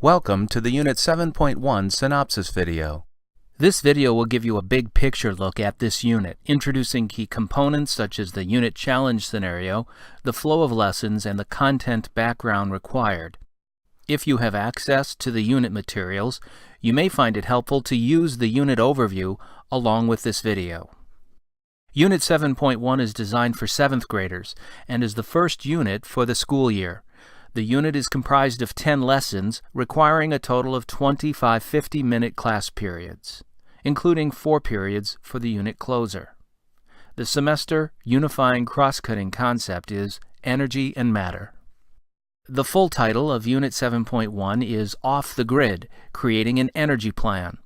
Welcome to the Unit 7.1 Synopsis video. This video will give you a big picture look at this unit, introducing key components such as the unit challenge scenario, the flow of lessons, and the content background required. If you have access to the unit materials, you may find it helpful to use the unit overview along with this video. Unit 7.1 is designed for 7th graders and is the first unit for the school year. The unit is comprised of 10 lessons, requiring a total of 25 50-minute class periods, including 4 periods for the unit closer. The semester unifying cross-cutting concept is Energy and Matter. The full title of Unit 7.1 is Off the Grid, Creating an Energy Plan.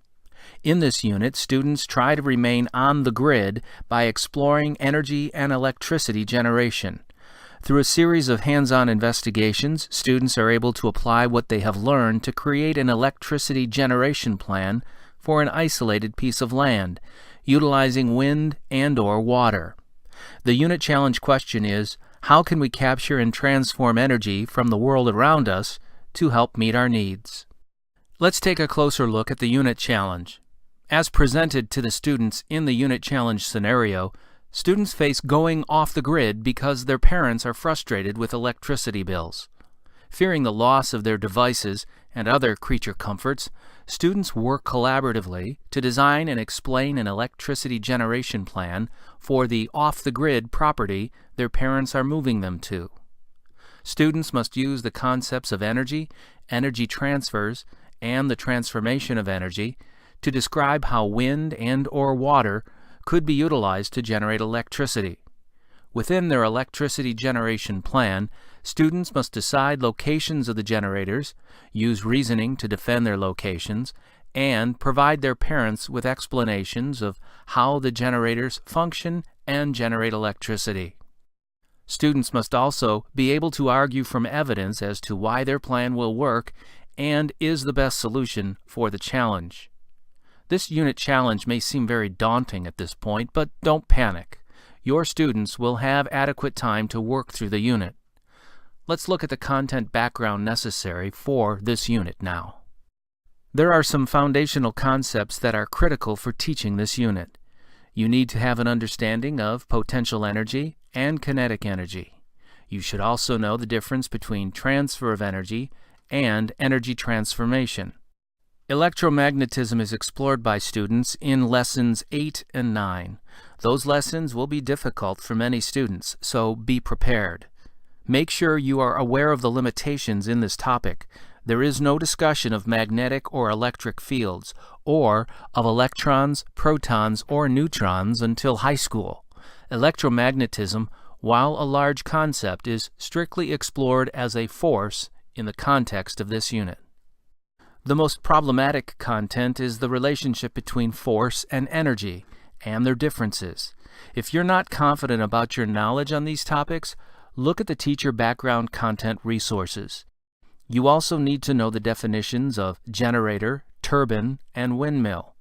In this unit, students try to remain on the grid by exploring energy and electricity generation. Through a series of hands-on investigations, students are able to apply what they have learned to create an electricity generation plan for an isolated piece of land, utilizing wind and/or water. The unit challenge question is, how can we capture and transform energy from the world around us to help meet our needs? Let's take a closer look at the unit challenge. As presented to the students in the unit challenge scenario, students face going off the grid because their parents are frustrated with electricity bills. Fearing the loss of their devices and other creature comforts, students work collaboratively to design and explain an electricity generation plan for the off-the-grid property their parents are moving them to. Students must use the concepts of energy, energy transfers, and the transformation of energy to describe how wind and/or water could be utilized to generate electricity. Within their electricity generation plan, students must decide locations of the generators, use reasoning to defend their locations, and provide their parents with explanations of how the generators function and generate electricity. Students must also be able to argue from evidence as to why their plan will work and is the best solution for the challenge. This unit challenge may seem very daunting at this point, but don't panic. Your students will have adequate time to work through the unit. Let's look at the content background necessary for this unit now. There are some foundational concepts that are critical for teaching this unit. You need to have an understanding of potential energy and kinetic energy. You should also know the difference between transfer of energy and energy transformation. Electromagnetism is explored by students in lessons 8 and 9. Those lessons will be difficult for many students, so be prepared. Make sure you are aware of the limitations in this topic. There is no discussion of magnetic or electric fields, or of electrons, protons, or neutrons until high school. Electromagnetism, while a large concept, is strictly explored as a force in the context of this unit. The most problematic content is the relationship between force and energy and their differences. If you're not confident about your knowledge on these topics, look at the teacher background content resources. You also need to know the definitions of generator, turbine, and windmill.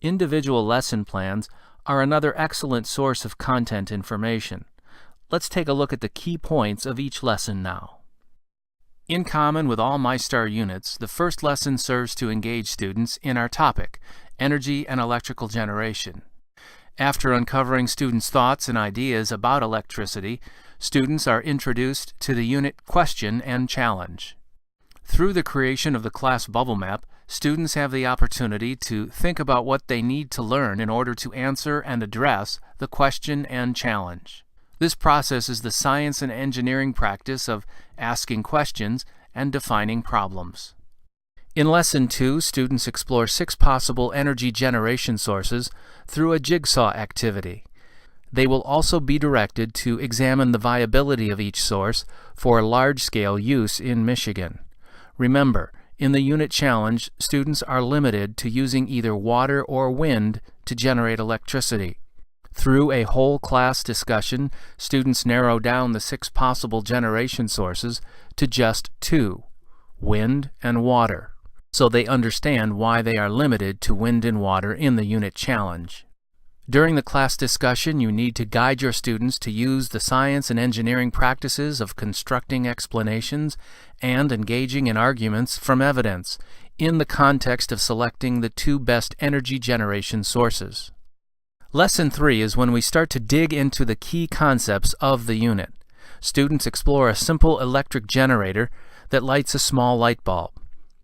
Individual lesson plans are another excellent source of content information. Let's take a look at the key points of each lesson now. In common with all MyStar units, the first lesson serves to engage students in our topic, energy and electrical generation. After uncovering students' thoughts and ideas about electricity, students are introduced to the unit question and challenge. Through the creation of the class bubble map, students have the opportunity to think about what they need to learn in order to answer and address the question and challenge. This process is the science and engineering practice of asking questions and defining problems. In Lesson 2, students explore 6 possible energy generation sources through a jigsaw activity. They will also be directed to examine the viability of each source for large-scale use in Michigan. Remember, in the unit challenge, students are limited to using either water or wind to generate electricity. Through a whole class discussion, students narrow down the 6 possible generation sources to just 2, wind and water, so they understand why they are limited to wind and water in the unit challenge. During the class discussion, you need to guide your students to use the science and engineering practices of constructing explanations and engaging in arguments from evidence in the context of selecting the two best energy generation sources. Lesson 3 is when we start to dig into the key concepts of the unit. Students explore a simple electric generator that lights a small light bulb.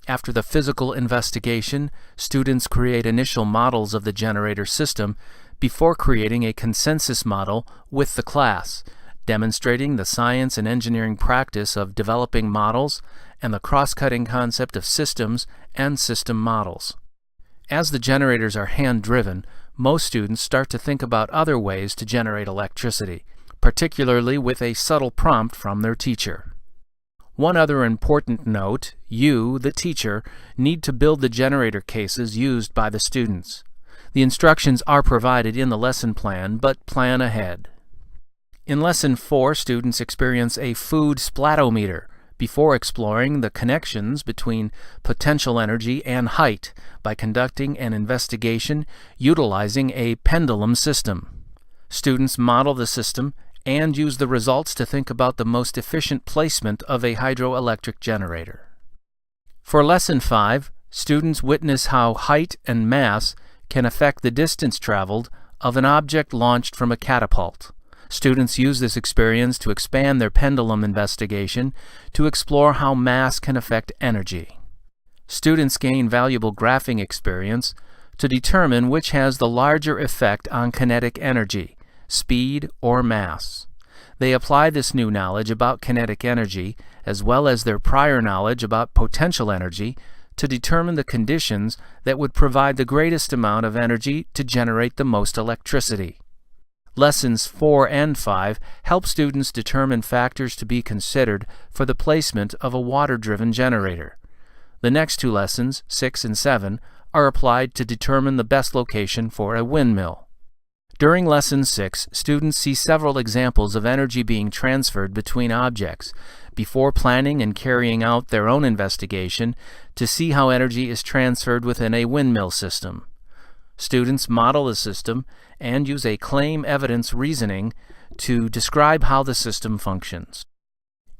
After the physical investigation, students create initial models of the generator system before creating a consensus model with the class, demonstrating the science and engineering practice of developing models and the cross-cutting concept of systems and system models. As the generators are hand-driven, most students start to think about other ways to generate electricity, particularly with a subtle prompt from their teacher. One other important note: you, the teacher, need to build the generator cases used by the students. The instructions are provided in the lesson plan, but plan ahead. In Lesson 4, students experience a food splatometer before exploring the connections between potential energy and height by conducting an investigation utilizing a pendulum system. Students model the system and use the results to think about the most efficient placement of a hydroelectric generator. For Lesson 5, students witness how height and mass can affect the distance traveled of an object launched from a catapult. Students use this experience to expand their pendulum investigation to explore how mass can affect energy. Students gain valuable graphing experience to determine which has the larger effect on kinetic energy, speed, or mass. They apply this new knowledge about kinetic energy, as well as their prior knowledge about potential energy, to determine the conditions that would provide the greatest amount of energy to generate the most electricity. Lessons 4 and 5 help students determine factors to be considered for the placement of a water-driven generator. The next two lessons, 6 and 7, are applied to determine the best location for a windmill. During Lesson 6, students see several examples of energy being transferred between objects before planning and carrying out their own investigation to see how energy is transferred within a windmill system. Students model the system and use a claim evidence reasoning to describe how the system functions.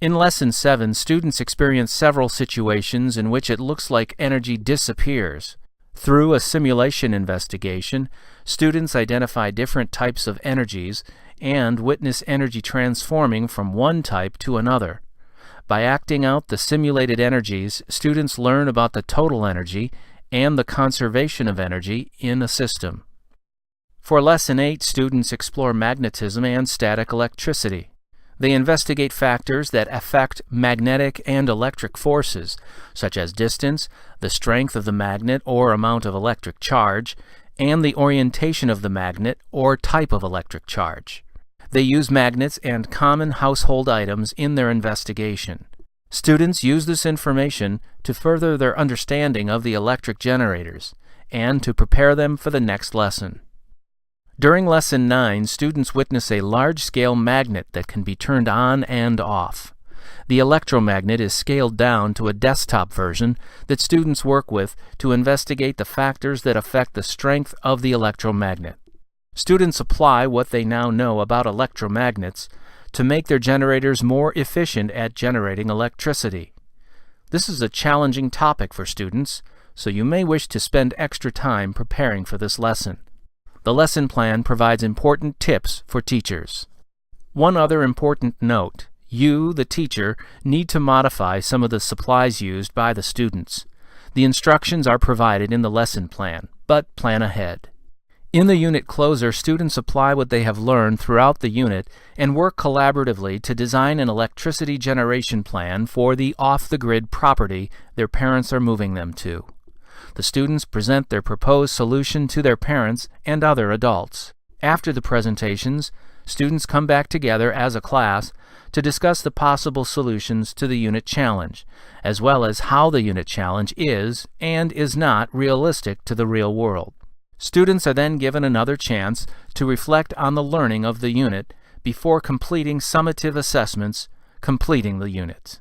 In Lesson 7, students experience several situations in which it looks like energy disappears. Through a simulation investigation, students identify different types of energies and witness energy transforming from one type to another. By acting out the simulated energies, students learn about the total energy and the conservation of energy in a system. For Lesson 8, students explore magnetism and static electricity. They investigate factors that affect magnetic and electric forces, such as distance, the strength of the magnet or amount of electric charge, and the orientation of the magnet or type of electric charge. They use magnets and common household items in their investigation. Students use this information to further their understanding of the electric generators and to prepare them for the next lesson. During Lesson 9, students witness a large-scale magnet that can be turned on and off. The electromagnet is scaled down to a desktop version that students work with to investigate the factors that affect the strength of the electromagnet. Students apply what they now know about electromagnets to make their generators more efficient at generating electricity. This is a challenging topic for students, so you may wish to spend extra time preparing for this lesson. The lesson plan provides important tips for teachers. One other important note: you, the teacher, need to modify some of the supplies used by the students. The instructions are provided in the lesson plan, but plan ahead. In the unit closer, students apply what they have learned throughout the unit and work collaboratively to design an electricity generation plan for the off-the-grid property their parents are moving them to. The students present their proposed solution to their parents and other adults. After the presentations, students come back together as a class to discuss the possible solutions to the unit challenge, as well as how the unit challenge is and is not realistic to the real world. Students are then given another chance to reflect on the learning of the unit before completing summative assessments, completing the unit.